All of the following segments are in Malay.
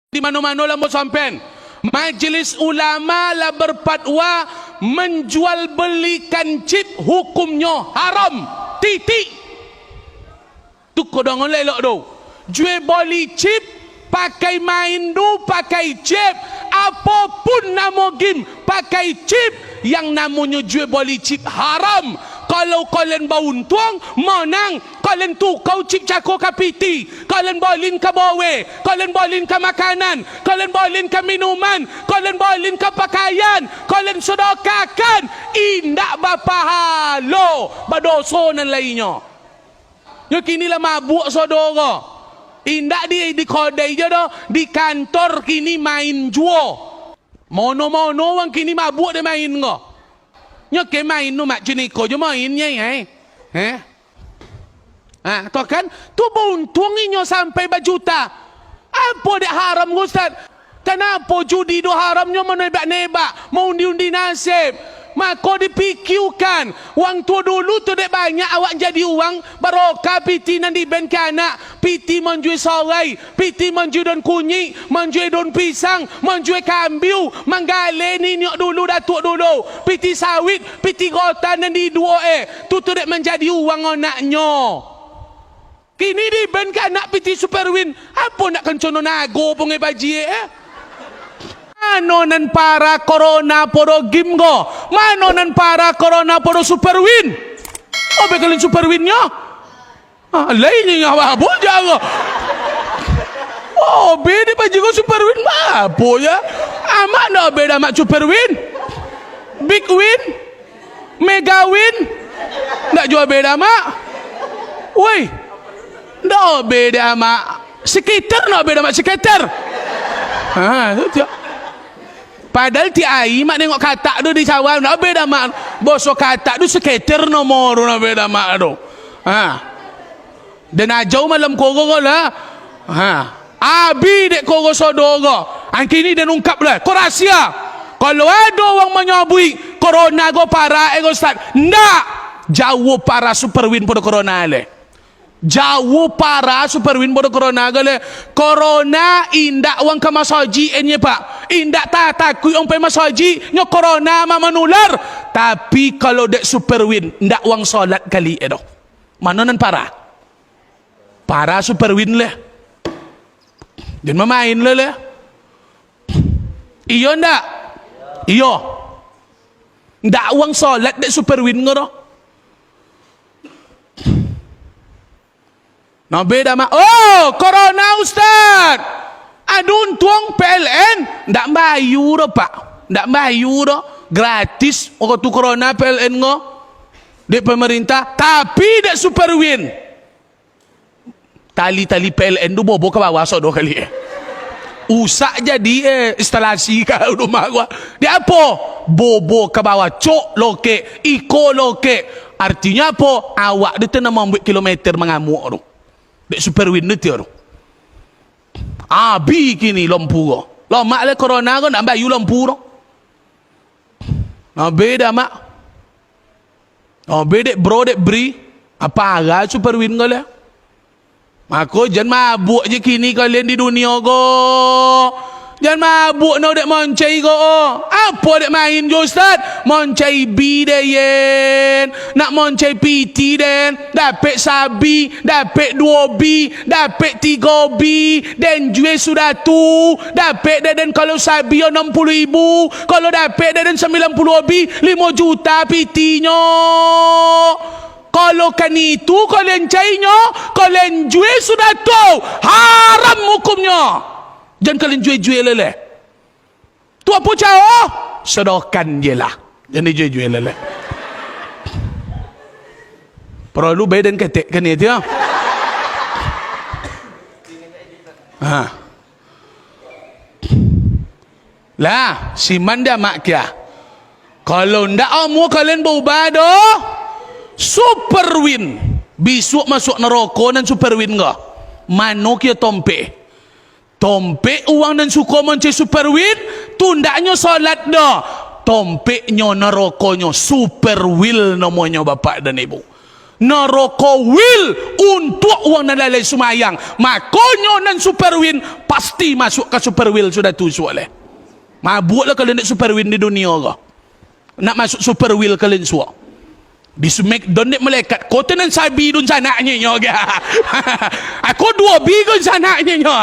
Di mana-mana lah mau sampai Majlis Ulama lah berfatwa menjual belikan chip hukumnya haram. Titik. Tu kodong elok tu. Jual beli chip pakai main du pakai chip, apapun nama game pakai chip, yang namanya jual beli chip haram. Kalau kalian bau untung, menang. Kalian tukau chip cako ke piti. Kalian bolin ke bawe. Kalian bolin ke makanan. Kalian bolin ke minuman. Kalian bolin ke pakaian. Kalian sedekahkan. Indak berpahala. Berdosa dan lainnya. Ya kini lah mabuk saudara. Indak di kodai je dah. Di kantor kini main jual. Mono-mono orang kini mabuk dia main ke. Nya ke main nu mak jeniko je mainnya tu kan tu buntunginya sampai berjuta. Apa dia haram Ustaz? Kenapa judi do haramnya menebak-nebak, mau undi-undi nasib? Maka dipikirkan wang tu dulu tu dek banyak awak jadi uang barokah piti nanti ben ke anak piti menjual sorai, piti menjual daun kunyit, menjual daun pisang, menjual kambiu, menggale ni nyok dulu datuk dulu piti sawit, piti rotan nanti dua tu dek menjadi uang anaknya. Kini di ben ke anak piti superwin apa nak kencono nago pungai baji Manonan para corona poro game go. Manonan para corona poro superwin. Oh bekalin superwinnya. Lainnya apa jago. Oh beda baju go superwin apa ya? Amak no beda mak superwin. Big win, mega win. Ndak jual beda mak. Woi, no beda mak. Skater no beda mak skater. Itu dia. Padahal ti ai mak nengok katak tu di sawah nak beda mak bosok katak tu skater nomor nak beda mak tu. Dan ajau malam kogo lah. Abi dek kogo sodoro. Angkini dan ungkap lah. Ko rahsia. Kalau ada orang menyabui corona go para Ustaz. Ndak. Jauh para superwin pada corona le. Jauh para superwin pada corona gale. Corona indak wang ke masaji enye pak. Indak takut orang pergi masaji nya corona mah menular. Tapi kalau dek superwin ndak wang solat kali dah. Mana nan para? Para superwin leh. Dan memain leh. Iyo ndak? Iyo. Ndak wang solat dek superwin ngono. Nah beda mak. Oh, corona Ustaz. Adun tuang PLN ndak bayu dah pak. Ndak bayu dah. Gratis orang tu corona PLN ngo. Dek pemerintah tapi dek superwin. Tali-tali PLN tu bobo ke bawah sok 2 kali Usak jadi instalasi kat rumah gua. Dia apa? Bobo ke bawah cok loke, iko loke. Artinya apa? Awak dia tenang membuat kilometer mengamuk tu. Dek superwin tu tu. Abi kini lampu go. Mak le corona go nak bayu lampu tu. Beda mak. Beda bro dek bri. Apa agak superwin go le? Maka jangan mabuk je kini kalian di dunia go. Jangan mabuk no dek moncai go. Apa dek main jo Ustaz? Moncai B deyen. Nak moncai PT den. Dapat sabi. Dapat 2B. Dapat 3B. Dan jual sudah tu. Dapat den kalau sabi 60,000. Kalau dapat den 90B. 5 juta PT nya. Kalau kan itu kalian cainya. Kalian jual sudah tu. Haram hukumnya. Jangan kalian jual-jual leleh. Tu apa cara? Sedokan je lah. Jangan dijual-jual leleh. Perlu badan ketek kan itu ya? Lah, si manda mak kia. Kalau ndak amu kalian berubah doh. Superwin. Besok masuk neraka dan superwin enggak? Mano kia tompe. Tompe uang dan suka mencari superwin, tundaknya solat dah. Tompeknya nerokonyo superwil namanya bapak dan ibu. Neraka will untuk orang yang lalai semayang. Makanya nan super win pasti masuk ke super will sudah tu soalnya. Mabuklah kalian nak super win di dunia ke. Nak masuk super will kalian semua. Di Smackdown ni malaikat. Kau tenan sabi dun sanaknya nyo. Aku 2 bigun sanaknya nyo.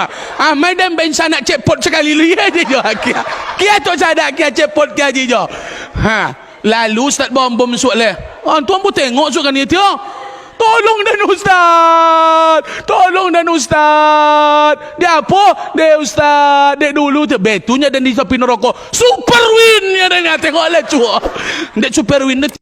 Madam ben sanak cepot sekali lihat je nyo. Kia tu sadak kia cepot kia je nyo. Lalu Ustaz bom soalnya. Tuan pun tengok soalan ni dia. Tolong dan Ustaz. Tolong dan Ustaz. Dia apa? Dia Ustaz. Dia dulu tu betunya dan di tepi neraka. Super win ya dan tengoklah cua. Dia super win dia